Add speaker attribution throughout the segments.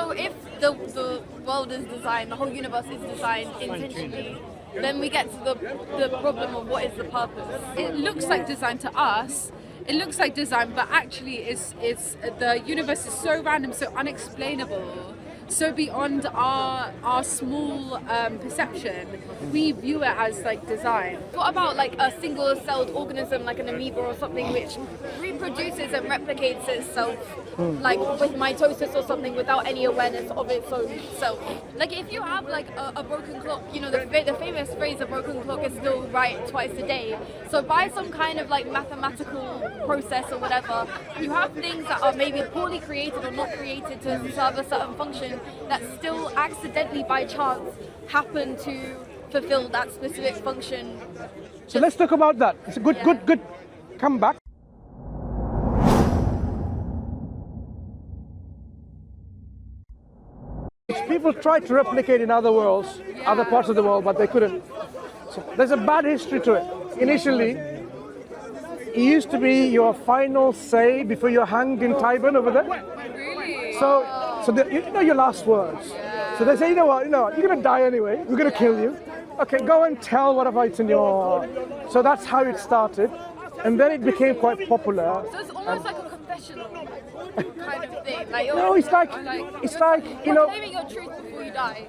Speaker 1: So if the world is designed, the whole universe is designed intentionally, then we get to the problem of what is the purpose.
Speaker 2: It looks like design to us. It looks like design, but actually, it's the universe is so random, so unexplainable, so beyond our small perception. We view it as like design.
Speaker 1: What about like a single-celled organism, like an amoeba or something, which reproduces and replicates itself, like with mitosis or something, without any awareness of its own self? Like if you have like a broken clock, you know, the famous phrase, "a broken clock is still right twice a day." So by some kind of like mathematical process or whatever, you have things that are maybe poorly created or not created to serve a certain function that still accidentally by chance happen to fulfill that specific function.
Speaker 3: So let's talk about that. It's a good comeback. People tried to replicate in other worlds, other parts of the world, but they couldn't. So there's a bad history to it. Initially, it used to be your final say before you're hanged in Tyburn over there.
Speaker 2: Really?
Speaker 3: So you know your last words. So they say, you know what, you're gonna die anyway. We're gonna kill you. Okay, go and tell whatever it's in your. So that's how it started, and then it became quite popular.
Speaker 1: So it's almost like a confessional kind of thing. Like
Speaker 3: No, it's like
Speaker 1: claiming your truth before you die.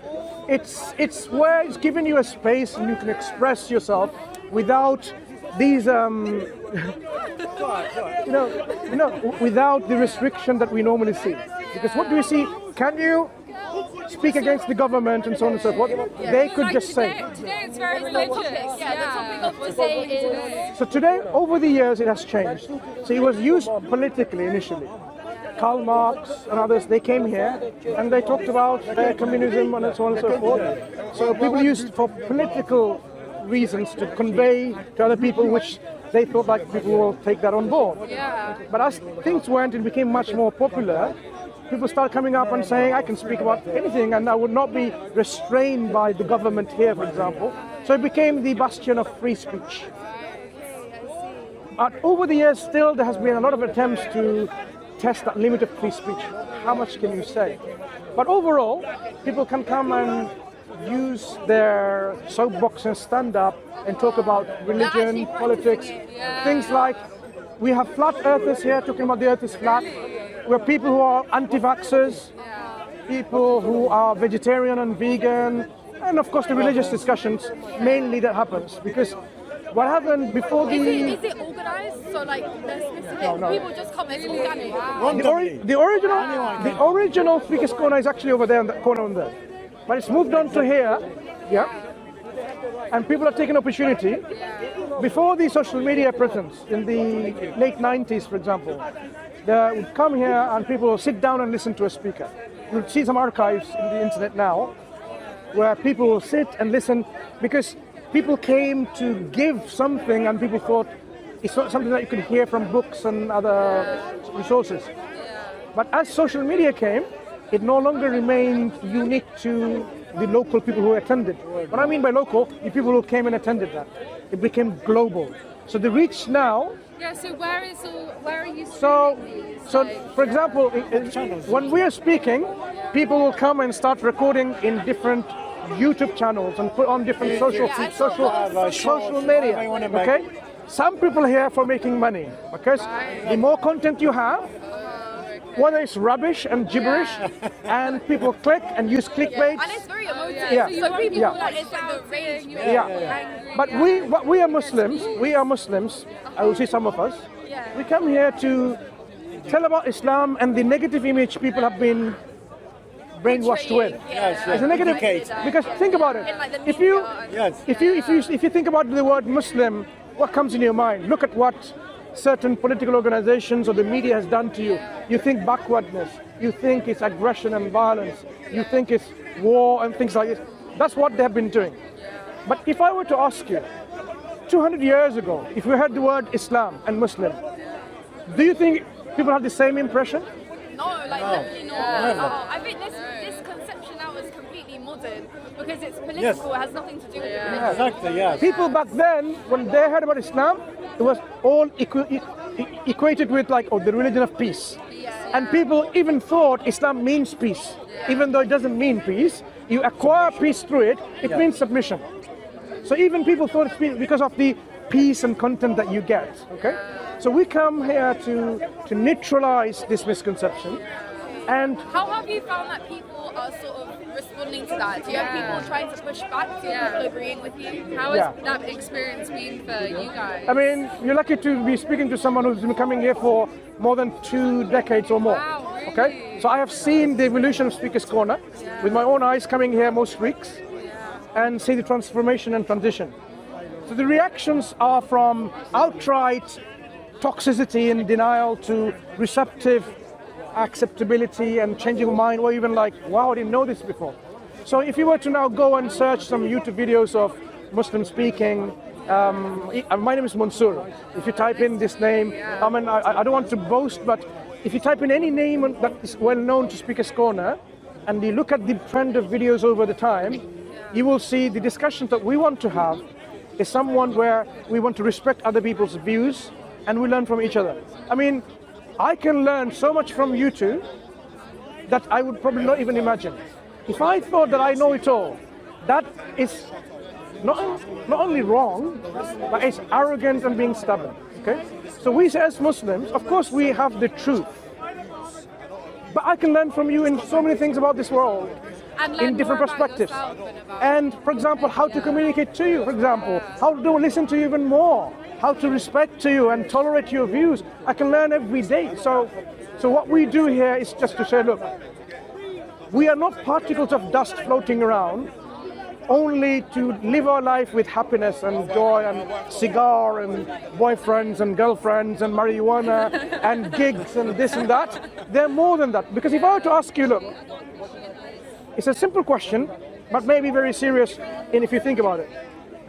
Speaker 3: It's where it's giving you a space and you can express yourself without these without the restriction that we normally see. Because what do we see? Can you speak against the government and so on and so forth? They could just say.
Speaker 2: Today it's very religious.
Speaker 1: Yeah, the topic of today is.
Speaker 3: So today, over the years, it has changed. So it was used politically initially. Karl Marx and others, they came here and they talked about communism and so on and so forth. So people used for political reasons to convey to other people, which they thought like people will take that on board.
Speaker 2: Yeah.
Speaker 3: But as things went and became much more popular, people started coming up and saying, I can speak about anything and I would not be restrained by the government here, for example. So it became the bastion of free speech. But over the years, still, there has been a lot of attempts to test that limit of free speech. How much can you say? But overall, people can come and use their soapbox and stand up and talk about religion, politics, things like, we have flat earthers here talking about the earth is flat. We have people who are anti-vaxxers, people who are vegetarian and vegan, and of course the religious discussions, mainly that happens. Because what happened before the...
Speaker 1: Is it organized? So like there's specific people just come and organic?
Speaker 3: The original Speakers Corner is actually over there in that corner on there. But it's moved on to here, and people are taking opportunity. Before the social media presence, in the late 90s, for example, they would come here and people will sit down and listen to a speaker. You'll see some archives in the internet now, where people will sit and listen, because people came to give something and people thought it's not something that you could hear from books and other resources. But as social media came, it no longer remained unique to the local people who attended. What I mean by local, the people who came and attended that. It became global. So the reach now...
Speaker 2: Yeah, so where are you
Speaker 3: So for example, when we are speaking, people will come and start recording in different YouTube channels and put on different social media. Okay? Some people are here for making money. Okay? The more content you have, whether it's rubbish and gibberish, and people click and use clickbait.
Speaker 1: And it's very emotive. So people like it's like the rage.
Speaker 3: But we are Muslims. I will see some of us. We come here to tell about Islam and the negative image people have been brainwashed with. It's a negative, because think about it. If you think about the word Muslim, what comes in your mind? Look at what certain political organizations or the media has done to you. You think backwardness, you think it's aggression and violence, you think it's war and things like this. That's what they've been doing. But if I were to ask you, 200 years ago, if we heard the word Islam and Muslim, do you think people have the same impression?
Speaker 1: No, definitely not. I think this conception now is completely modern because it's political. It has nothing to do with religion.
Speaker 4: Exactly, yes.
Speaker 3: People back then, when they heard about Islam, it was all equated with the religion of peace. And people even thought Islam means peace, even though it doesn't mean peace. You acquire peace through it, it means submission. So even people thought it's peace because of the peace and content that you get, okay? So we come here to neutralize this misconception. And
Speaker 1: how have you found that people are sort of responding to that? Do you have people trying to push back? Do you have people agreeing with you?
Speaker 2: How has that experience been for you guys?
Speaker 3: I mean, you're lucky to be speaking to someone who's been coming here for more than 2 decades or more.
Speaker 2: Wow, really?
Speaker 3: Okay? So I have seen the evolution of Speaker's Corner with my own eyes, coming here most weeks and see the transformation and transition. So the reactions are from outright toxicity and denial to receptive acceptability and changing of mind, or even like, wow, I didn't know this before. So if you were to now go and search some YouTube videos of Muslim speaking, my name is Mansur. If you type in this name, I mean, I don't want to boast, but if you type in any name that is well known to Speaker's Corner, and you look at the trend of videos over the time, you will see the discussion that we want to have is someone where we want to respect other people's views and we learn from each other. I mean, I can learn so much from you two that I would probably not even imagine. If I thought that I know it all, that is not only wrong, but it's arrogant and being stubborn, okay? So we as Muslims, of course we have the truth, but I can learn from you in so many things about this world, in different perspectives. And for example, how to communicate to you, for example, how to listen to you even more, how to respect to you and tolerate your views. I can learn every day. So what we do here is just to say, look, we are not particles of dust floating around only to live our life with happiness and joy and cigar and boyfriends and girlfriends and marijuana and gigs and this and that. They're more than that. Because if I were to ask you, look, it's a simple question, but maybe very serious if you think about it.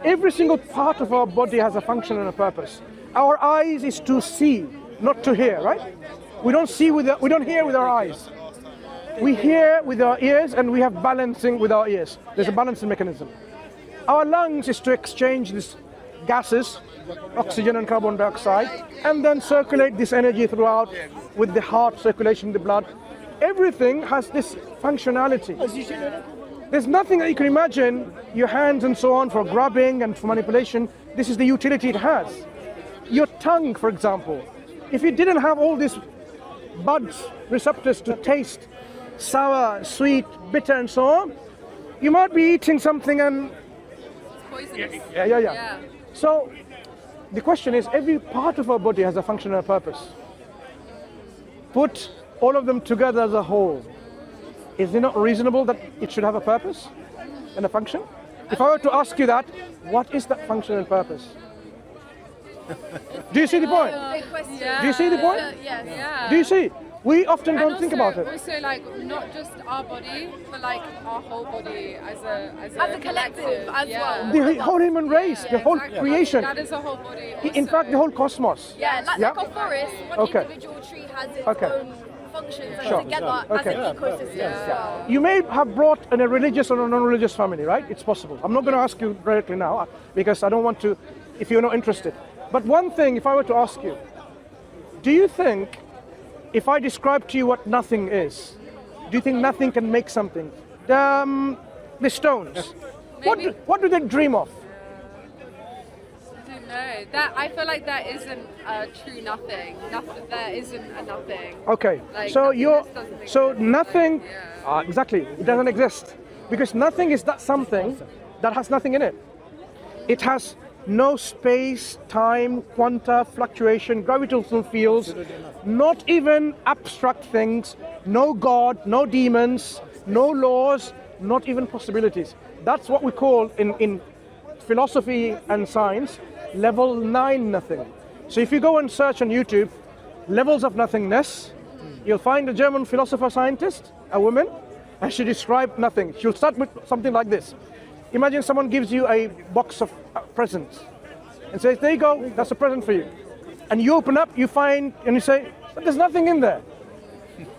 Speaker 3: Every single part of our body has a function and a purpose. Our eyes is to see, not to hear, right? We don't hear with our eyes. We hear with our ears, and we have balancing with our ears. There's a balancing mechanism. Our lungs is to exchange these gases, oxygen and carbon dioxide, and then circulate this energy throughout with the heart circulation, the blood. Everything has this functionality. There's nothing that you can imagine, your hands and so on, for grabbing and for manipulation. This is the utility it has. Your tongue, for example, if you didn't have all these buds, receptors to taste sour, sweet, bitter and so on, you might be eating something and
Speaker 2: poisonous.
Speaker 3: Yeah. So the question is, every part of our body has a function and a purpose. Put all of them together as a whole. Is it not reasonable that it should have a purpose and a function? If I were to ask you that, what is that function and purpose? Do you see the point?
Speaker 2: Yeah.
Speaker 3: Do you see the point?
Speaker 2: Yeah.
Speaker 3: Do you see? We often don't
Speaker 2: also,
Speaker 3: think about it.
Speaker 2: Also, like, not just our body, but like our whole body as a
Speaker 1: collective as well.
Speaker 3: The whole human race, the whole creation.
Speaker 2: That is a whole body.
Speaker 3: In fact, the whole cosmos.
Speaker 1: Yeah, like a forest, one individual tree has its own functions and together as an ecosystem.
Speaker 3: You may have brought in a religious or a non-religious family, right? It's possible. I'm not going to ask you directly now because I don't want to, if you're not interested. But one thing, if I were to ask you, do you think, if I describe to you what nothing is, do you think nothing can make something? The stones. What do they dream of?
Speaker 2: I don't know. That I feel like that isn't a true nothing. There isn't a nothing.
Speaker 3: Okay.
Speaker 2: Like,
Speaker 3: So nothing. Exactly. It doesn't exist because nothing is that something that has nothing in it. It has no space, time, quanta, fluctuation, gravitational fields, not even abstract things, no God, no demons, no laws, not even possibilities. That's what we call in philosophy and science, level 9 nothing. So if you go and search on YouTube, levels of nothingness, you'll find a German philosopher scientist, a woman, and she described nothing. She'll start with something like this. Imagine someone gives you a box of presents and says, there you go, that's a present for you. And you open up, you find, and you say, but there's nothing in there.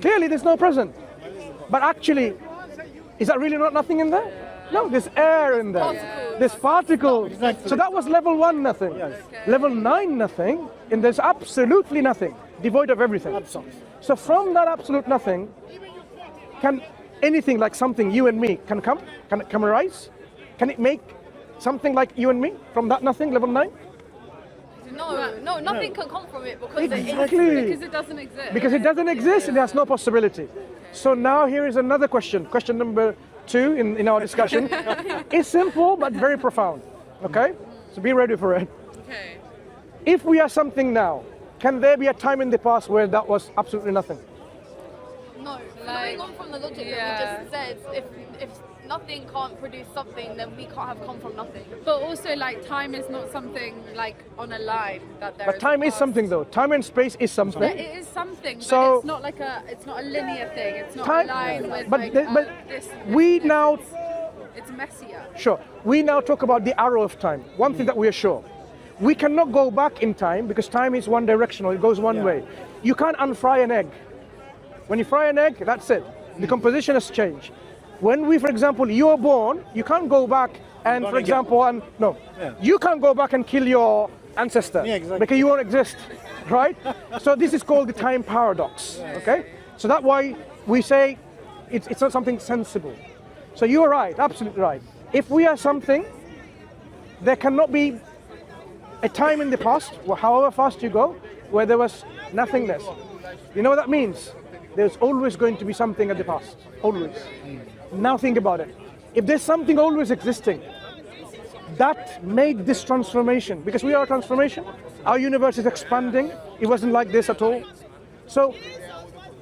Speaker 3: Clearly there's no present. But actually, is that really not nothing in there? No, there's air in there. There's particles. So that was level 1 nothing. Level 9 nothing, and there's absolutely nothing. devoid of everything.
Speaker 4: Absolutely.
Speaker 3: So from that absolute nothing, can anything like something you and me can come? Can it come arise? Can it make something like you and me from that nothing, level 9?
Speaker 1: No, nothing can come from it because
Speaker 3: Exactly.
Speaker 2: Because it doesn't exist.
Speaker 3: Because it doesn't exist, it has no possibility. So now here is another question. Question number 2 in our discussion. It's simple but very profound. Okay? So be ready for it.
Speaker 2: Okay.
Speaker 3: If we are something now, can there be a time in the past where that was absolutely nothing?
Speaker 1: No,
Speaker 2: Like,
Speaker 1: going on from the logic
Speaker 2: yeah.
Speaker 1: that we just said, if nothing can't produce something, then we can't have come from nothing.
Speaker 2: But also, like, time is not something like on a line that there.
Speaker 3: But time is
Speaker 2: past.
Speaker 3: something though. Time and space is
Speaker 2: Yeah,
Speaker 3: something.
Speaker 2: it is something,
Speaker 3: So-
Speaker 2: but it's not like it's not a linear thing. It's not
Speaker 3: Time-
Speaker 2: a line with
Speaker 3: but
Speaker 2: like
Speaker 3: the- but
Speaker 2: this.
Speaker 3: we now,
Speaker 2: It's messier.
Speaker 3: sure, we now talk about the arrow of time. One thing that we are sure. We cannot go back in time because time is one directional, it goes one way. You can't unfry an egg. When you fry an egg, that's it. The composition has changed. When we, for example, you are born, you can't go back and, for example, you can't go back and kill your ancestor because you won't exist, right? So this is called the time paradox, okay? So that's why we say it's not something sensible. So you're right, absolutely right. If we are something, there cannot be a time in the past, or however fast you go, where there was nothingness. You know what that means? There's always going to be something at the past, always. Now think about it. If there's something always existing, that made this transformation, because we are a transformation, our universe is expanding, it wasn't like this at all. So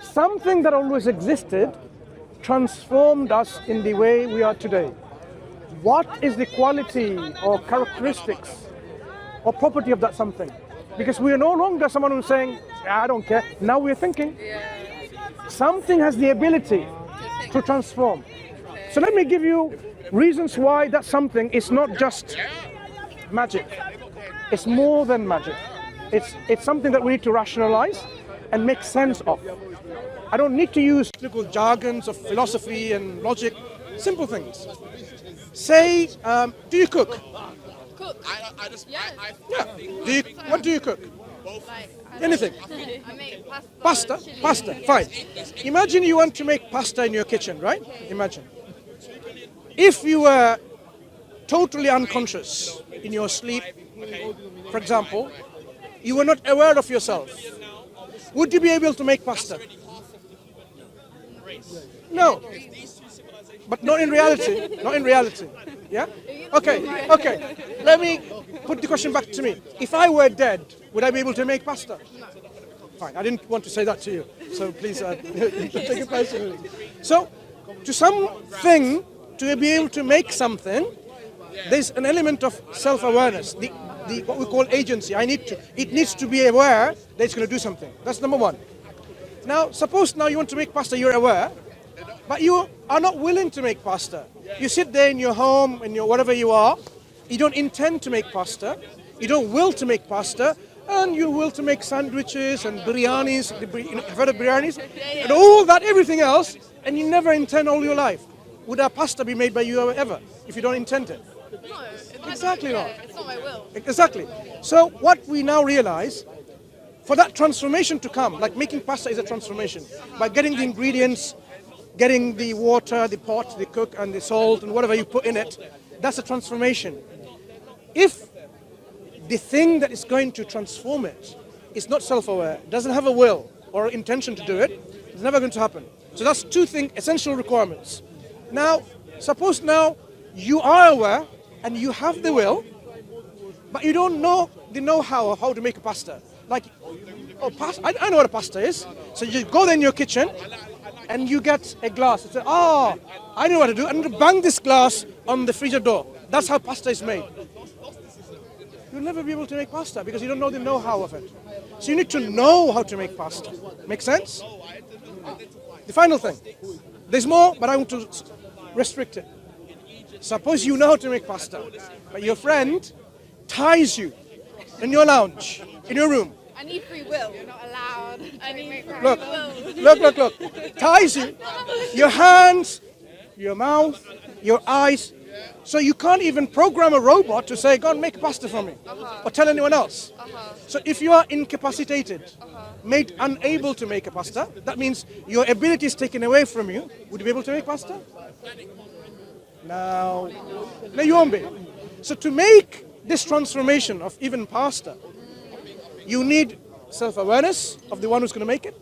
Speaker 3: something that always existed transformed us in the way we are today. What is the quality or characteristics or property of that something? Because we are no longer someone who's saying, I don't care. Now we're thinking. Something has the ability to transform. So let me give you reasons why that something is not just magic. It's more than magic. It's something that we need to rationalize and make sense of. I don't need to use technical jargons of philosophy and logic, simple things. Say, do you cook?
Speaker 1: Cook.
Speaker 3: What do you cook?
Speaker 1: Like,
Speaker 3: Anything.
Speaker 1: I make pasta.
Speaker 3: Pasta, fine. Imagine you want to make pasta in your kitchen, right? Imagine. If you were totally unconscious in your sleep, for example, you were not aware of yourself, would you be able to make pasta? No. But not in reality. Not in reality. Yeah? Okay. Let me put the question back to me. If I were dead, would I be able to make pasta? No. Fine. I didn't want to say that to you. So please take it personally. So, to something, to be able to make something, there's an element of self-awareness. The what we call agency. It needs to be aware that it's going to do something. That's number one. Now, suppose now you want to make pasta, you're aware, but you are not willing to make pasta. You sit there in your home, in your wherever you are, you don't intend to make pasta, you don't will to make pasta, and you will to make sandwiches and biryanis, you've heard of biryanis, and all that, everything else, and you never intend all your life. Would a pasta be made by you ever, if you don't intend it?
Speaker 1: No,
Speaker 3: Exactly not.
Speaker 1: It's not my will.
Speaker 3: Exactly. So what we now realize, for that transformation to come, like making pasta is a transformation, by getting the ingredients, getting the water, the pot, the cook, and the salt, and whatever you put in it, that's a transformation. If the thing that is going to transform it is not self-aware, doesn't have a will or intention to do it, it's never going to happen. So that's two essential requirements. Now, suppose now you are aware and you have the will, but you don't know the know-how of how to make a pasta. Like, I know what a pasta is. So you go there in your kitchen and you get a glass. You say, I know what to do. I'm going to bang this glass on the freezer door. That's how pasta is made. You'll never be able to make pasta because you don't know the know-how of it. So you need to know how to make pasta. Make sense? The final thing. There's more, but I want to restrict it. Suppose you know how to make pasta, but your friend ties you in your lounge, in your room.
Speaker 1: I need free will. You're not allowed. I need free
Speaker 3: will. Look. Ties you. Your hands, your mouth, your eyes, So you can't even program a robot to say, go and make pasta for me, or tell anyone else. So if you are incapacitated, made unable to make a pasta, that means your ability is taken away from you. Would you be able to make pasta? No, you won't be. So to make this transformation of even pasta, you need self-awareness of the one who's going to make it.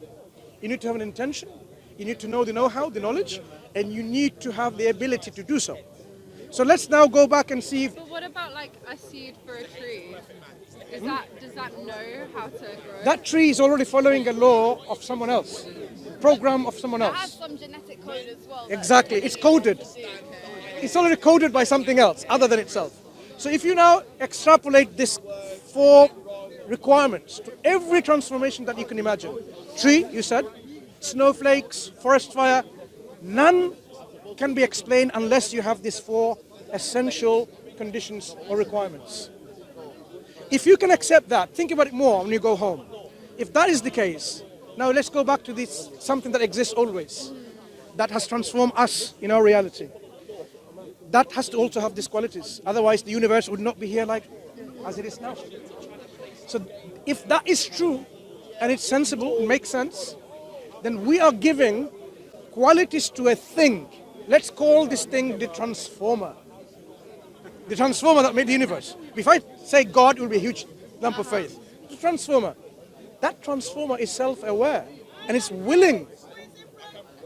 Speaker 3: You need to have an intention. You need to know the know-how, the knowledge, and you need to have the ability to do so. So let's now go back and see if...
Speaker 2: But what about like a seed for a tree? Does that know how to grow?
Speaker 3: That tree is already following a law of someone else, program of someone
Speaker 1: It has
Speaker 3: else.
Speaker 1: some genetic code as well.
Speaker 3: Exactly, it's coded. It's already coded by something else other than itself. So if you now extrapolate this 4 requirements to every transformation that you can imagine, tree, you said, snowflakes, forest fire, none can be explained unless you have these 4 essential conditions or requirements. If you can accept that, think about it more when you go home. If that is the case, now let's go back to this something that exists always, that has transformed us in our reality. That has to also have these qualities. Otherwise, the universe would not be here like as it is now. So if that is true, and it's sensible, it makes sense, then we are giving qualities to a thing. Let's call this thing the transformer. The transformer that made the universe. If I say God, it will be a huge lump of faith. The transformer. That transformer is self-aware, and it's willing,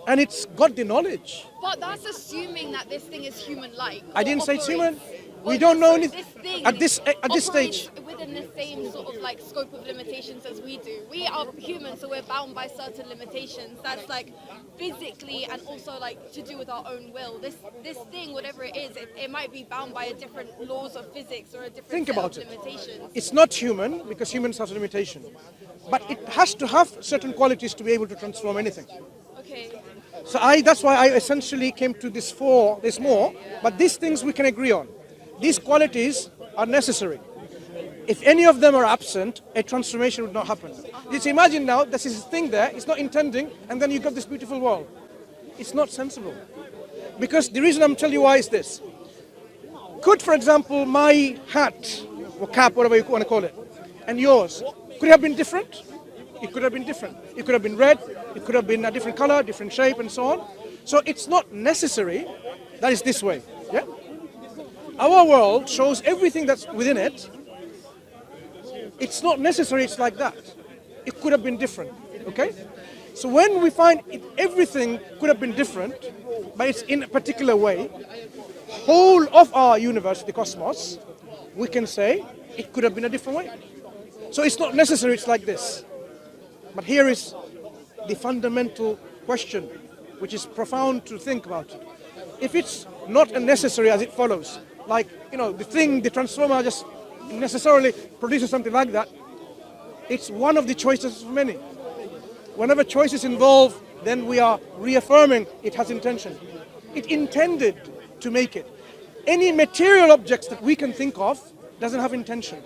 Speaker 3: and it's got the knowledge.
Speaker 1: But that's assuming that this thing is human-like.
Speaker 3: I didn't say it's human.
Speaker 1: Or
Speaker 3: We don't know
Speaker 1: this
Speaker 3: anything
Speaker 1: thing
Speaker 3: at this stage.
Speaker 1: operates within the same sort of like scope of limitations as we do. We are humans, so we're bound by certain limitations. That's like physically and also like to do with our own will. This thing, whatever it is, it might be bound by a different laws of physics or a different
Speaker 3: Think
Speaker 1: set
Speaker 3: about
Speaker 1: of
Speaker 3: it.
Speaker 1: limitations.
Speaker 3: It's not human because humans have a limitation. But it has to have certain qualities to be able to transform anything.
Speaker 1: Okay.
Speaker 3: So that's why I essentially came to this 4, there's more, but these things we can agree on. These qualities are necessary. If any of them are absent, a transformation would not happen. Just imagine now, this is a thing there, it's not intending, and then you got this beautiful world. It's not sensible. Because the reason I'm telling you why is this. Could, for example, my hat, or cap, whatever you want to call it, and yours, could it have been different? It could have been different. It could have been red, it could have been a different color, different shape, and so on. So it's not necessary that it's this way. Yeah? Our world shows everything that's within it. It's not necessary it's like that. It could have been different. Okay? So when we find everything could have been different, but it's in a particular way, whole of our universe, the cosmos, we can say it could have been a different way. So it's not necessary it's like this. But here is the fundamental question, which is profound to think about. If it's not necessary as it follows, like, the transformer just necessarily produces something like that, it's one of the choices of many. Whenever choice is involved, then we are reaffirming it has intention. It intended to make it. Any material objects that we can think of doesn't have intention.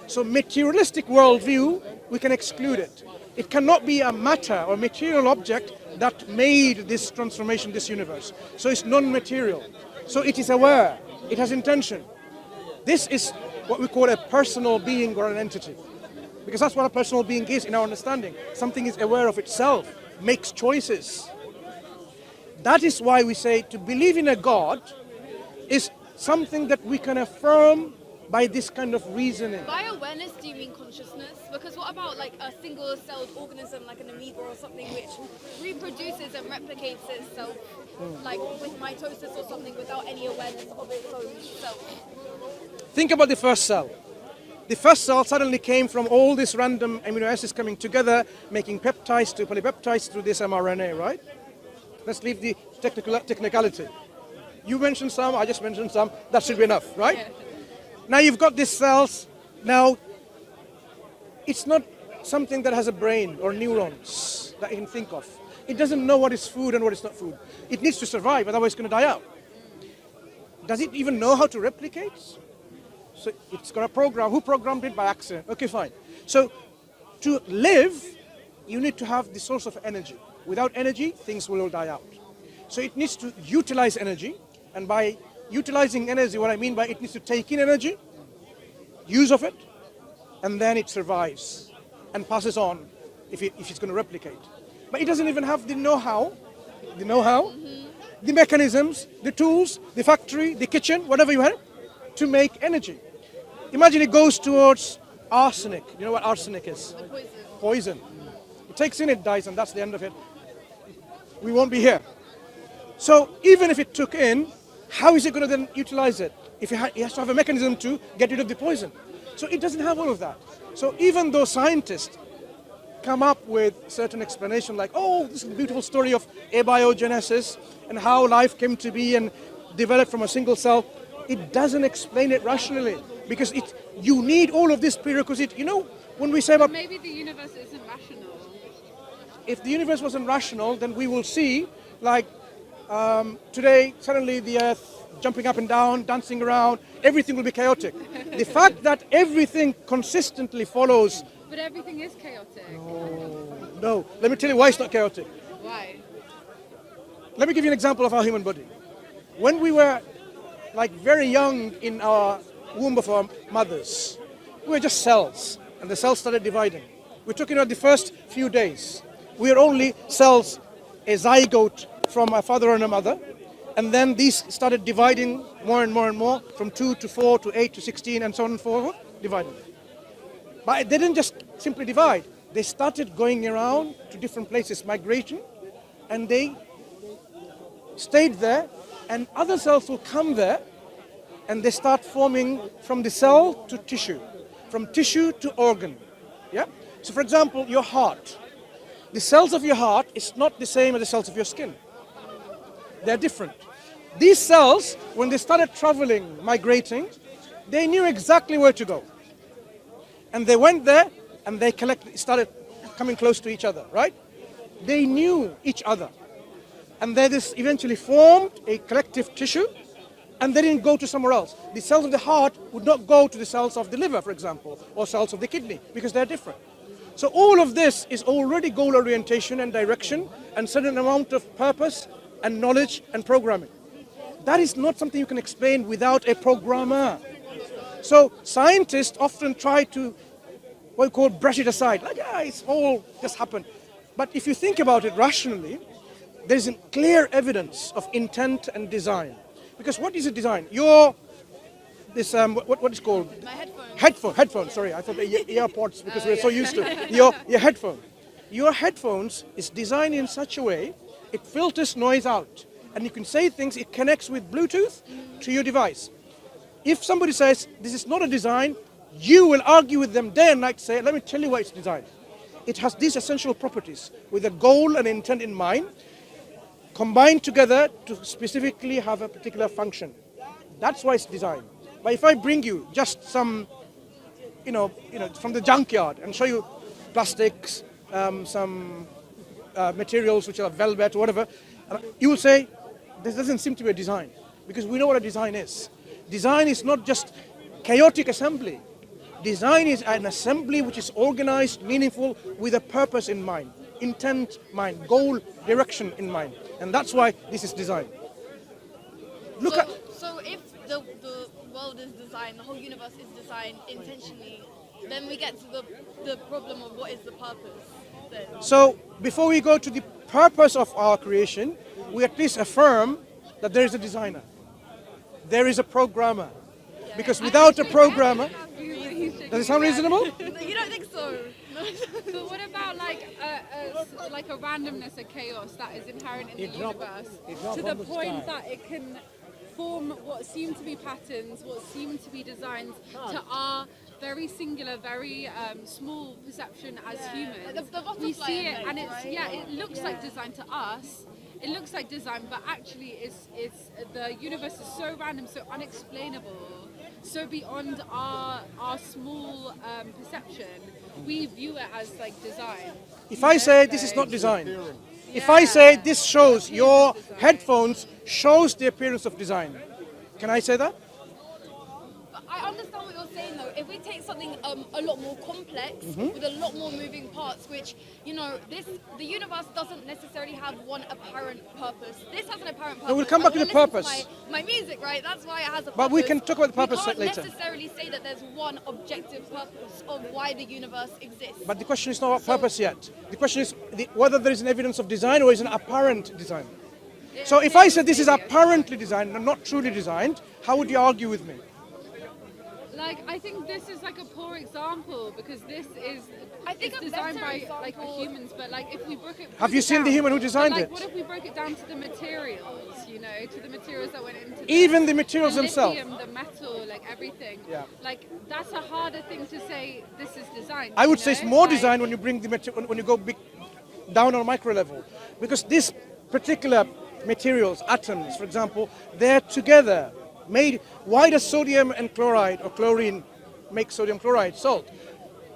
Speaker 3: So materialistic worldview, we can exclude it. It cannot be a matter or material object that made this transformation, this universe. So it's non-material. So it is aware. It has intention. This is what we call a personal being or an entity. Because that's what a personal being is in our understanding. Something is aware of itself, makes choices. That is why we say to believe in a God is something that we can affirm by this kind of reasoning.
Speaker 1: By awareness, do you mean consciousness? Because what about like a single-celled organism like an amoeba or something which reproduces and replicates itself, like with mitosis or something without any awareness of its own self?
Speaker 3: Think about the first cell. The first cell suddenly came from all these random amino acids coming together, making peptides to polypeptides through this mRNA, right? Let's leave the technicality. You mentioned some, I just mentioned some, that should be enough, right?
Speaker 1: Yeah.
Speaker 3: Now you've got these cells. Now, it's not something that has a brain or neurons that you can think of. It doesn't know what is food and what is not food. It needs to survive, otherwise it's going to die out. Does it even know how to replicate? So it's got a program. Who programmed it? By accident. Okay, fine. So to live, you need to have the source of energy. Without energy, things will all die out. So it needs to utilize energy, and by Utilizing energy, what I mean by it needs to take in energy, use of it, and then it survives and passes on if it's going to replicate. But it doesn't even have the know-how, the mechanisms, the tools, the factory, the kitchen, whatever you have, to make energy. Imagine it goes towards arsenic. You know what arsenic is? Poison. It takes in, it dies, and that's the end of it. We won't be here. So even if it took in, how is it going to then utilize it? If it has to have a mechanism to get rid of the poison. So it doesn't have all of that. So even though scientists come up with certain explanation like, oh, this is a beautiful story of abiogenesis and how life came to be and developed from a single cell, it doesn't explain it rationally, because you need all of this prerequisite. You know, when we say about...
Speaker 2: Maybe the universe isn't rational.
Speaker 3: If the universe wasn't rational, then we will see, like, today, suddenly the earth jumping up and down, dancing around, everything will be chaotic. The fact that everything consistently follows...
Speaker 2: But everything is chaotic.
Speaker 3: No, let me tell you why it's not chaotic.
Speaker 2: Why?
Speaker 3: Let me give you an example of our human body. When we were like very young in our womb of our mothers, we were just cells, and the cells started dividing. We're talking about the first few days. We are only cells, a zygote from a father and a mother, and then these started dividing more and more and more, from 2 to 4 to 8 to 16 and so on and forward, dividing. But they didn't just simply divide. They started going around to different places, migration, and they stayed there, and other cells will come there, and they start forming from the cell to tissue, from tissue to organ. Yeah? So for example, your heart. The cells of your heart is not the same as the cells of your skin. They're different. These cells, when they started traveling, migrating, they knew exactly where to go. And they went there, and they started coming close to each other, right? They knew each other. And they just eventually formed a collective tissue, and they didn't go to somewhere else. The cells of the heart would not go to the cells of the liver, for example, or cells of the kidney, because they're different. So all of this is already goal orientation and direction, and certain amount of purpose and knowledge and programming. That is not something you can explain without a programmer. So scientists often try to, what we call, brush it aside. Like, it's all just happened. But if you think about it rationally, there is a clear evidence of intent and design. Because what is a design? What is called?
Speaker 1: My headphones.
Speaker 3: Headphones, sorry. I thought earpods, because we're so used to it. Your headphone. Your headphones is designed in such a way, it filters noise out. And you can say things, it connects with Bluetooth to your device. If somebody says, this is not a design, you will argue with them day and night, say, let me tell you why it's designed. It has these essential properties, with a goal and intent in mind, combined together to specifically have a particular function. That's why it's designed. But if I bring you just some, from the junkyard and show you plastics, some materials which are velvet or whatever, you will say, this doesn't seem to be a design, because we know what a design is. Design is not just chaotic assembly. Design is an assembly which is organized, meaningful, with a purpose in mind, intent in mind, goal, direction in mind. And that's why this is design.
Speaker 1: So if the world is designed, the whole universe is designed intentionally, then we get to the problem of what is the purpose then.
Speaker 3: So before we go to the purpose of our creation, we at least affirm that there is a designer. There is a programmer. Yeah. Because without a programmer... Does it sound reasonable?
Speaker 1: You don't think so?
Speaker 2: But what about like a randomness, a chaos that is inherent in the universe, to the point that it can form what seem to be patterns, what seem to be designs to our very singular, very small perception as humans. We see it, and it looks like design to us. It looks like design, but actually, it's the universe is so random, so unexplainable, so beyond our small perception. We view it as like design.
Speaker 3: If I say this is not design, if I say this shows your headphones shows the appearance of design, can I say that?
Speaker 1: I understand what you're saying though. If we take something a lot more complex with a lot more moving parts, which the universe doesn't necessarily have one apparent purpose. This has an apparent purpose.
Speaker 3: No, we'll come back to the purpose.
Speaker 1: My music, right? That's why it has a purpose.
Speaker 3: But we can talk about the purpose later.
Speaker 1: We can't necessarily say that there's one objective purpose of why the universe exists.
Speaker 3: But the question is not about purpose yet. The question is whether there is an evidence of design or is an apparent design. So if I said this is apparently designed and not truly designed, how would you argue with me?
Speaker 2: Like, I think this is like a poor example because this is it's
Speaker 1: a
Speaker 2: designed by
Speaker 1: better
Speaker 2: like
Speaker 1: example-
Speaker 2: humans, but like if we broke it.
Speaker 3: Have you seen the human who designed
Speaker 2: like,
Speaker 3: it?
Speaker 2: What if we broke it down to the materials? To the materials that went into
Speaker 3: Even the materials
Speaker 2: the
Speaker 3: themselves.
Speaker 2: lithium, the metal, like everything.
Speaker 3: Yeah.
Speaker 2: Like that's a harder thing to say. This is designed.
Speaker 3: I would say it's more
Speaker 2: Like,
Speaker 3: design when you bring the when you go big down on a micro level, because this particular materials, atoms, for example, they're together made. Why does sodium and chloride or chlorine make sodium chloride, salt?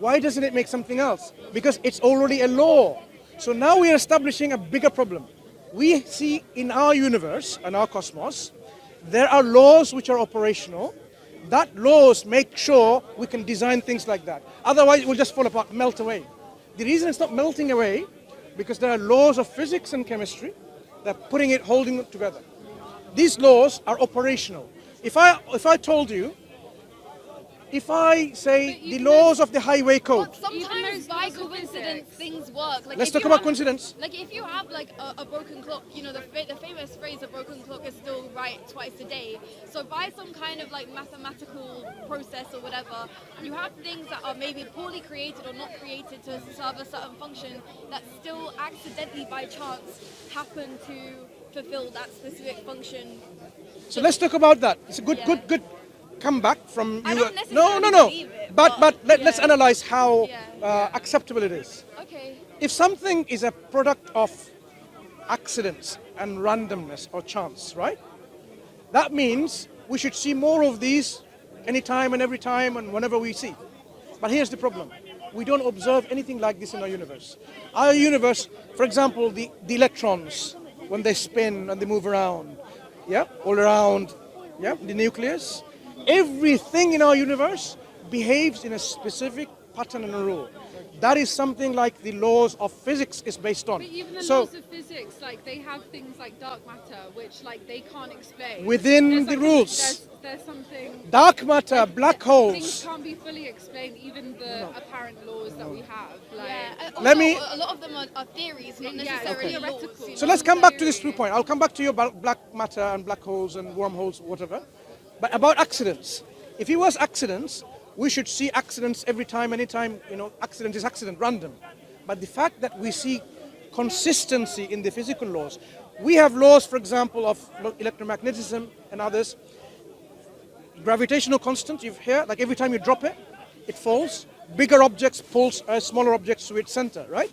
Speaker 3: Why doesn't it make something else? Because it's already a law. So now we are establishing a bigger problem. We see in our universe and our cosmos, there are laws which are operational. That laws make sure we can design things like that. Otherwise, it will just fall apart, melt away. The reason it's not melting away, because there are laws of physics and chemistry that are holding it together. These laws are operational. If I told you, if I say the laws of the highway code,
Speaker 1: But sometimes
Speaker 2: those
Speaker 1: by
Speaker 2: laws of
Speaker 1: coincidence
Speaker 2: physics.
Speaker 1: things work. Like
Speaker 3: let's
Speaker 1: if
Speaker 3: talk
Speaker 1: you
Speaker 3: about
Speaker 1: have-
Speaker 3: coincidence.
Speaker 1: Like if you have like a broken clock, the famous phrase, a broken clock is still right twice a day. So by some kind of like mathematical process or whatever, you have things that are maybe poorly created or not created to serve a certain function that still accidentally by chance happen to fulfill that specific function.
Speaker 3: So let's talk about that. It's a good comeback from
Speaker 1: I
Speaker 3: you.
Speaker 1: don't necessarily believe it,
Speaker 3: But let's
Speaker 1: yeah.
Speaker 3: analyze how
Speaker 1: Yeah.
Speaker 3: acceptable it is.
Speaker 1: Okay.
Speaker 3: If something is a product of accidents and randomness or chance, right? That means we should see more of these anytime and every time and whenever we see. But here's the problem. We don't observe anything like this in our universe. Our universe, for example, the electrons, when they spin and they move around, all around, the nucleus, everything in our universe behaves in a specific pattern and a rule. That is something like the laws of physics is based on.
Speaker 2: But even the
Speaker 3: So
Speaker 2: laws of physics, like they have things like dark matter, which like they can't explain.
Speaker 3: within
Speaker 2: There's,
Speaker 3: the
Speaker 2: like,
Speaker 3: rules,
Speaker 2: there's something.
Speaker 3: dark matter, black
Speaker 2: Things
Speaker 3: holes.
Speaker 2: can't be fully explained, even the apparent laws that we have. Like,
Speaker 1: Yeah.
Speaker 3: Let me-
Speaker 1: A lot of them are theories, not
Speaker 2: Yeah,
Speaker 1: necessarily
Speaker 2: okay.
Speaker 1: laws.
Speaker 2: Theoretical.
Speaker 3: So let's come back to this point. I'll come back to your black matter and black holes and wormholes, whatever. But about accidents. If it was accidents, we should see accidents every time, anytime, accident is accident, random. But the fact that we see consistency in the physical laws, we have laws, for example, of electromagnetism and others. Gravitational constant, you've heard, like every time you drop it, it falls. Bigger objects pulls smaller objects to its center, right?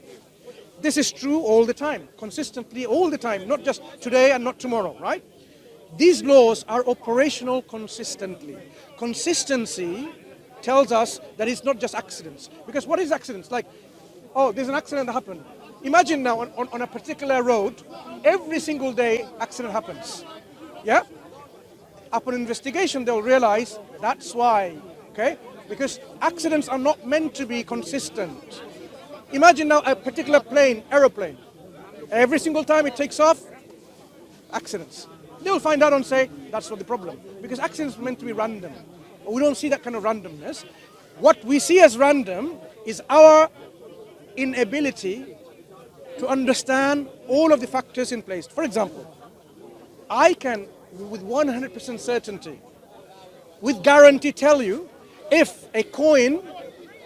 Speaker 3: This is true all the time, consistently all the time, not just today and not tomorrow, right? These laws are operational consistently. Consistency tells us that it's not just accidents. Because what is accidents? Like, oh, there's an accident that happened. Imagine now on a particular road, every single day accident happens. Yeah? Upon investigation, they'll realize that's why, okay? Because accidents are not meant to be consistent. Imagine now a particular aeroplane. Every single time it takes off, accidents. They'll find out and say, that's not the problem. Because accidents are meant to be random. We don't see that kind of randomness. What we see as random is our inability to understand all of the factors in place. For example, I can, with 100% certainty, with guarantee tell you, if a coin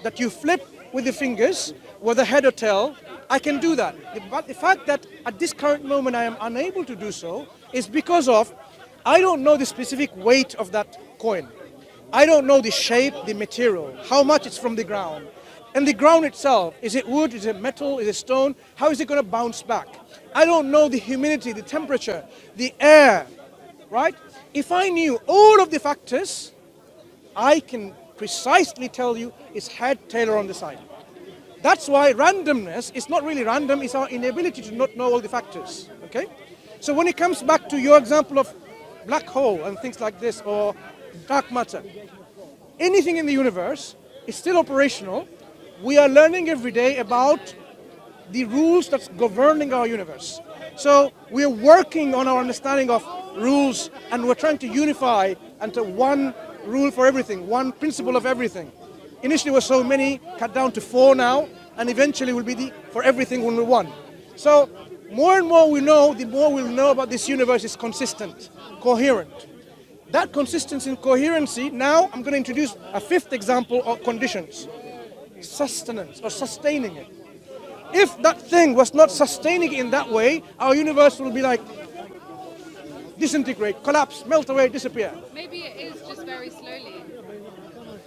Speaker 3: that you flip with the fingers, whether head or tail, I can do that. But the fact that at this current moment I am unable to do so is because of, I don't know the specific weight of that coin. I don't know the shape, the material, how much it's from the ground. And the ground itself, is it wood, is it metal, is it stone? How is it going to bounce back? I don't know the humidity, the temperature, the air, right? If I knew all of the factors, I can precisely tell you it's head, tail, or on the side. That's why randomness is not really random, it's our inability to not know all the factors, okay? So when it comes back to your example of black hole and things like this, or dark matter, anything in the universe is still operational. We are learning every day about the rules that's governing our universe. So we are working on our understanding of rules, and we're trying to unify into one rule for everything, one principle of everything. Initially was so many, cut down to 4 now, and eventually will be for everything only 1. So more and more we know, the more we'll know about this universe is consistent, coherent. That consistency and coherency, now I'm going to introduce a 5th example of conditions. Sustenance, or sustaining it. If that thing was not sustaining it in that way, our universe will be like disintegrate, collapse, melt away, disappear.
Speaker 2: Maybe it is just very slowly.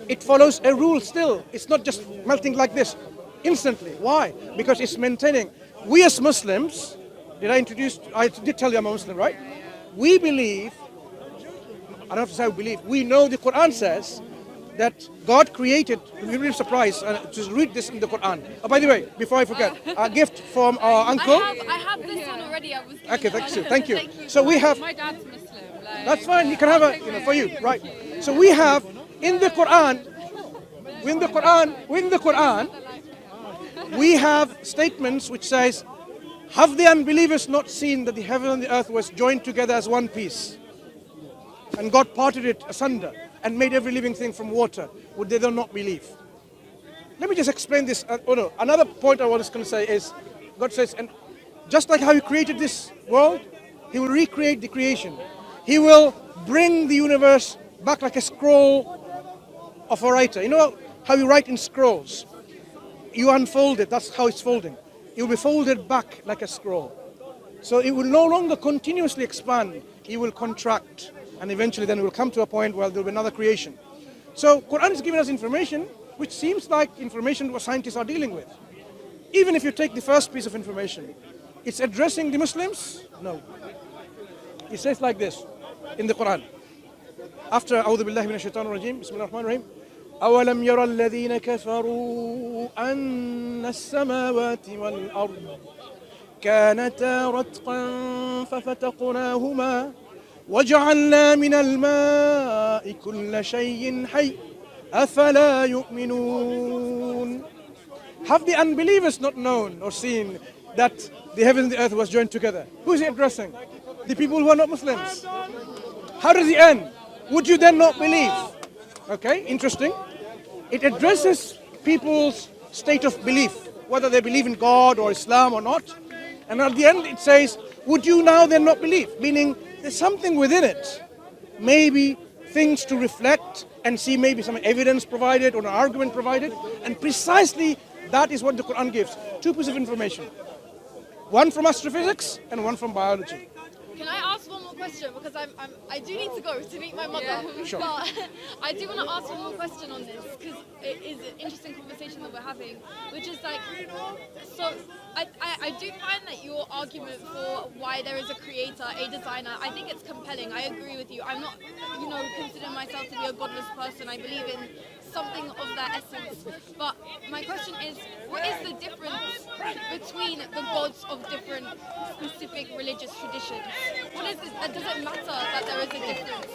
Speaker 3: It follows a rule still. It's not just melting like this instantly. Why? Because it's maintaining. We as Muslims, I did tell you I'm a Muslim, right? We believe, I don't have to say we believe, we know the Quran says that God created, you'll be surprised, just read this in the Quran. Oh, by the way, before I forget, a gift from our uncle.
Speaker 1: I have this one already.
Speaker 3: Okay, thank you. So we have.
Speaker 2: My dad's Muslim.
Speaker 3: That's fine. You can have for you, right? So we have in the Quran, we have statements which says, "Have the unbelievers not seen that the heaven and the earth was joined together as one piece, and God parted it asunder and made every living thing from water? Would they not believe?" Let me just explain this. Another point I was going to say is, God says, and just like how He created this world, He will recreate the creation. He will bring the universe back like a scroll of a writer. You know how you write in scrolls? You unfold it, that's how it's folding. It will be folded back like a scroll. So it will no longer continuously expand, it will contract. And eventually then it will come to a point where there will be another creation. So Quran is giving us information which seems like information what scientists are dealing with. Even if you take the first piece of information, it's addressing the Muslims? No. It says like this in the Quran. After أعوذ بالله من الشيطان الرجيم بسم الله الرحمن الرحيم أولم يرى الذين كفروا أن السماوات والأرض كانتا رتقا ففتقناهما وجعلنا من الماء كل شيء حي أفلا يؤمنون. Have the unbelievers not known or seen that the heaven and the earth was joined together? Who is he addressing? The people who are not Muslims. How does it end? Would you then not believe? Okay, interesting. It addresses people's state of belief, whether they believe in God or Islam or not. And at the end it says, would you now then not believe? Meaning there's something within it. Maybe things to reflect and see, maybe some evidence provided or an argument provided. And precisely that is what the Quran gives. 2 pieces of information. One from astrophysics and one from biology.
Speaker 1: Can I ask one more question? Because I do need to go to meet my mother.
Speaker 2: Yeah.
Speaker 3: Sure.
Speaker 1: But I do want to ask one more question on this, because it is an interesting conversation that we're having, which is like, so I do find that your argument for why there is a creator, a designer, I think it's compelling. I agree with you. I'm not, considering myself to be a godless person. I believe in something of that essence. But my question is, what is the difference between the gods of different specific religious traditions? What is it? Does it matter that there is a difference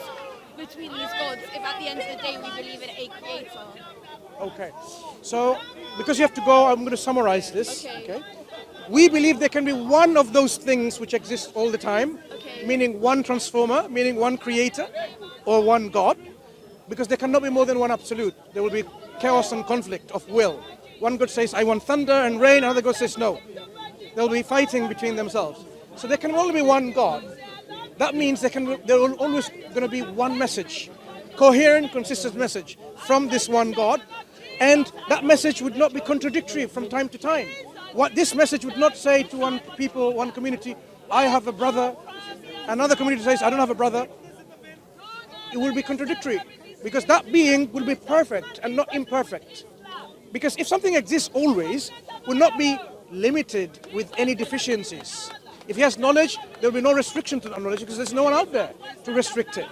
Speaker 1: between these gods if at the end of the day we believe in a creator?
Speaker 3: Okay, so because you have to go, I'm going to summarize this. Okay. We believe there can be one of those things which exist all the time, meaning one transformer, meaning one creator or one God, because there cannot be more than one absolute. There will be chaos and conflict of will. One God says, I want thunder and rain, another God says, no. There will be fighting between themselves. So there can only be one God. That means there will always going to be one message, coherent, consistent message from this one God, and that message would not be contradictory from time to time. What this message would not say to one people, one community, I have a brother, another community says, I don't have a brother. It will be contradictory, because that being will be perfect and not imperfect. Because if something exists always, will not be limited with any deficiencies. If he has knowledge, there will be no restriction to that knowledge, because there's no one out there to restrict it.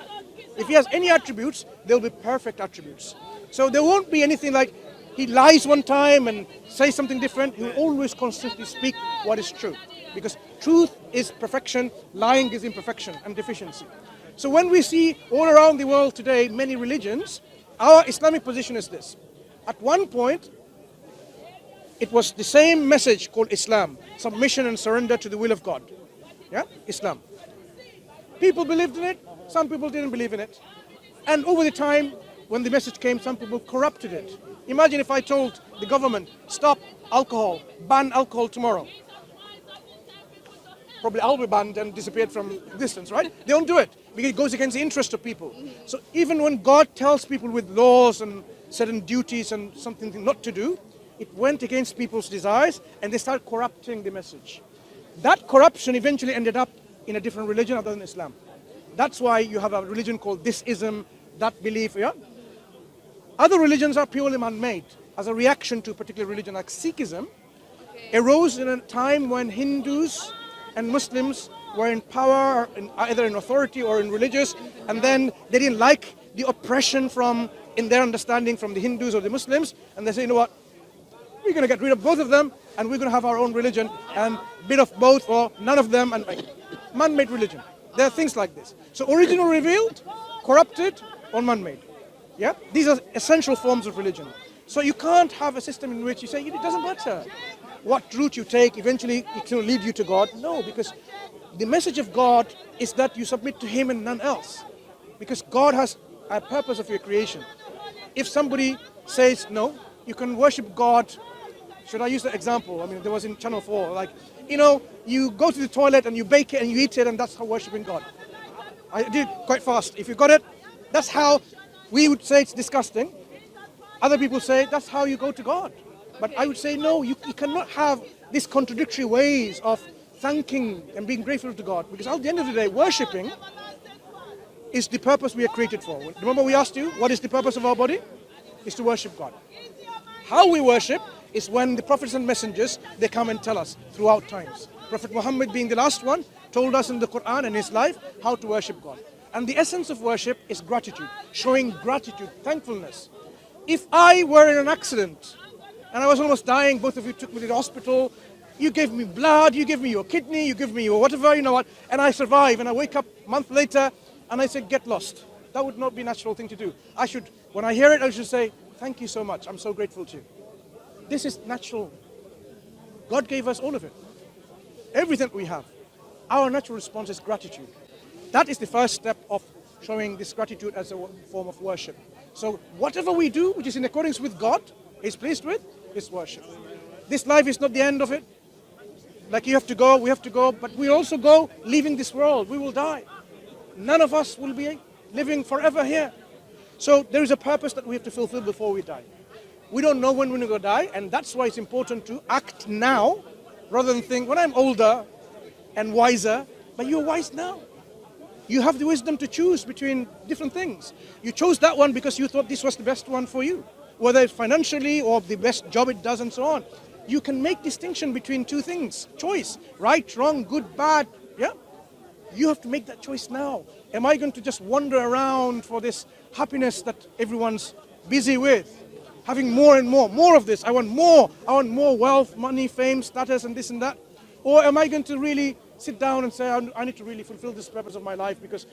Speaker 3: If he has any attributes, there will be perfect attributes. So there won't be anything like he lies one time and says something different. He will always constantly speak what is true, because truth is perfection, lying is imperfection and deficiency. So when we see all around the world today many religions, our Islamic position is this. At one point, it was the same message called Islam, submission and surrender to the will of God. Yeah, Islam. People believed in it, some people didn't believe in it. And over the time, when the message came, some people corrupted it. Imagine if I told the government, stop alcohol, ban alcohol tomorrow. Probably I'll be banned and disappeared from distance, right? They don't do it because it goes against the interest of people. So even when God tells people with laws and certain duties and something not to do, it went against people's desires and they started corrupting the message. That corruption eventually ended up in a different religion other than Islam. That's why you have a religion called this-ism, that belief. Yeah? Other religions are purely man-made as a reaction to a particular religion, like Sikhism arose in a time when Hindus and Muslims were in power, either in authority or in religious, and then they didn't like the oppression from, in their understanding, from the Hindus or the Muslims, and they say, you know what, we're going to get rid of both of them, and we're going to have our own religion, and bit of both or none of them, and man-made religion. There are things like this. So original revealed, corrupted, or man-made. Yeah? These are essential forms of religion. So you can't have a system in which you say, it doesn't matter what route you take, eventually it will lead you to God. No, because the message of God is that you submit to Him and none else. Because God has a purpose of your creation. If somebody says, no, you can worship God, should I use the example? I mean, there was in Channel 4, like, you know, you go to the toilet and you bake it and you eat it, and that's how worshiping God. I did it quite fast. If you got it, that's how we would say it's disgusting. Other people say that's how you go to God. But I would say, no, you cannot have these contradictory ways of thanking and being grateful to God. Because at the end of the day, worshipping is the purpose we are created for. Remember we asked you, what is the purpose of our body? Is to worship God. How we worship is when the prophets and messengers, they come and tell us throughout times. Prophet Muhammad being the last one, told us in the Quran and his life how to worship God. And the essence of worship is gratitude, showing gratitude, thankfulness. If I were in an accident and I was almost dying, both of you took me to the hospital, you gave me blood, you gave me your kidney, you gave me your whatever, you know what, and I survive and I wake up a month later and I say, get lost. That would not be a natural thing to do. I should, when I hear it, I should say, thank you so much, I'm so grateful to you. This is natural. God gave us all of it. Everything we have. Our natural response is gratitude. That is the first step of showing this gratitude as a form of worship. So whatever we do, which is in accordance with God, is pleased with, is worship. This life is not the end of it. Like you have to go, we have to go, but we also go leaving this world. We will die. None of us will be living forever here. So there is a purpose that we have to fulfill before we die. We don't know when we're going to die, and that's why it's important to act now rather than think, when I'm older and wiser, but you're wise now. You have the wisdom to choose between different things. You chose that one because you thought this was the best one for you, whether it's financially or the best job it does and so on. You can make distinction between two things. Choice, right, wrong, good, bad, yeah? You have to make that choice now. Am I going to just wander around for this happiness that everyone's busy with? Having more and more of this. I want more wealth, money, fame, status, and this and that. Or am I going to really sit down and say, I need to really fulfill this purpose of my life, because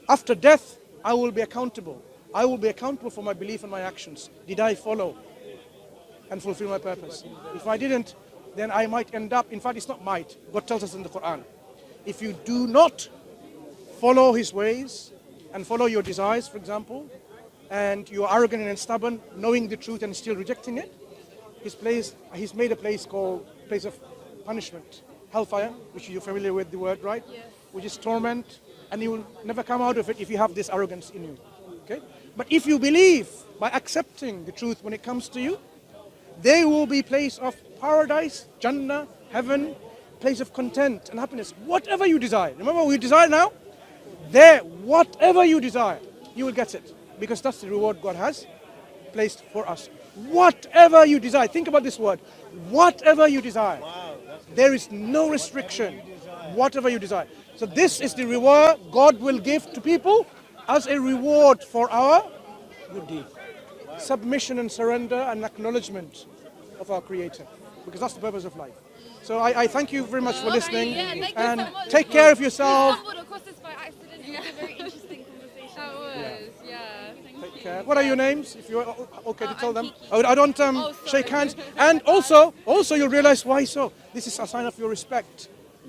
Speaker 3: after death, I will be accountable. I will be accountable for my belief and my actions. Did I follow and fulfill my purpose? If I didn't, then I might end up, in fact, it's not might. God tells us in the Quran, if you do not follow His ways and follow your desires, for example, and you are arrogant and stubborn, knowing the truth and still rejecting it, He's made a place called place of punishment, hellfire, which you're familiar with the word, right?
Speaker 1: Yes.
Speaker 3: Which is torment, and you will never come out of it if you have this arrogance in you. Okay? But if you believe by accepting the truth when it comes to you, there will be place of paradise, Jannah, heaven, place of content and happiness, whatever you desire. Remember, we desire now? There, whatever you desire, you will get it. Because that's the reward God has placed for us. Whatever you desire. Think about this word. Whatever you desire. There is no restriction. Whatever you desire. So this is the reward God will give to people as a reward for our good deed. Submission and surrender and acknowledgement of our Creator. Because that's the purpose of life. So I thank you very much for listening.
Speaker 1: Yeah, thank you
Speaker 3: and
Speaker 1: so much.
Speaker 3: take care of yourself.
Speaker 1: We stumbled across this by accident. It was a very interesting conversation.
Speaker 2: That was, yeah. Thank you.
Speaker 3: care. What are your names? If you're okay to tell them. I don't shake hands.
Speaker 1: Sorry.
Speaker 3: And also you'll realize why so. This is a sign of your respect.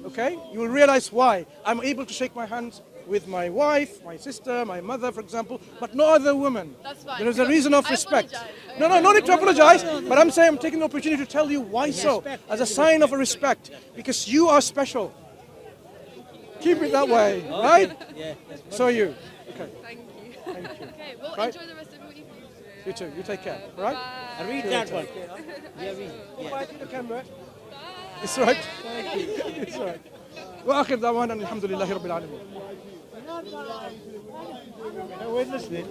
Speaker 3: Okay? You will realize why. I'm able to shake my hands with my wife, my sister, my mother, for example, but no other woman.
Speaker 1: That's fine.
Speaker 3: There is a reason of
Speaker 1: I
Speaker 3: respect.
Speaker 1: apologize.
Speaker 3: No need to apologize. But I'm saying I'm taking the opportunity to tell you why so, as a sign of a respect, because you are special. Keep it that way, right?
Speaker 4: Yeah.
Speaker 3: So are you. Okay.
Speaker 2: Thank you.
Speaker 3: Thank you.
Speaker 1: Okay, well,
Speaker 3: Right.
Speaker 1: enjoy the rest of your evening.
Speaker 3: You too. You take care. All right?
Speaker 4: I read that one. Yeah, read. Yeah.
Speaker 3: Bye to the camera. It's right. It's right. وآخر دعوانا الحمد لله رب العالمين.
Speaker 4: We're listening.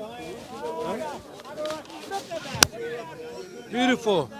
Speaker 4: Beautiful.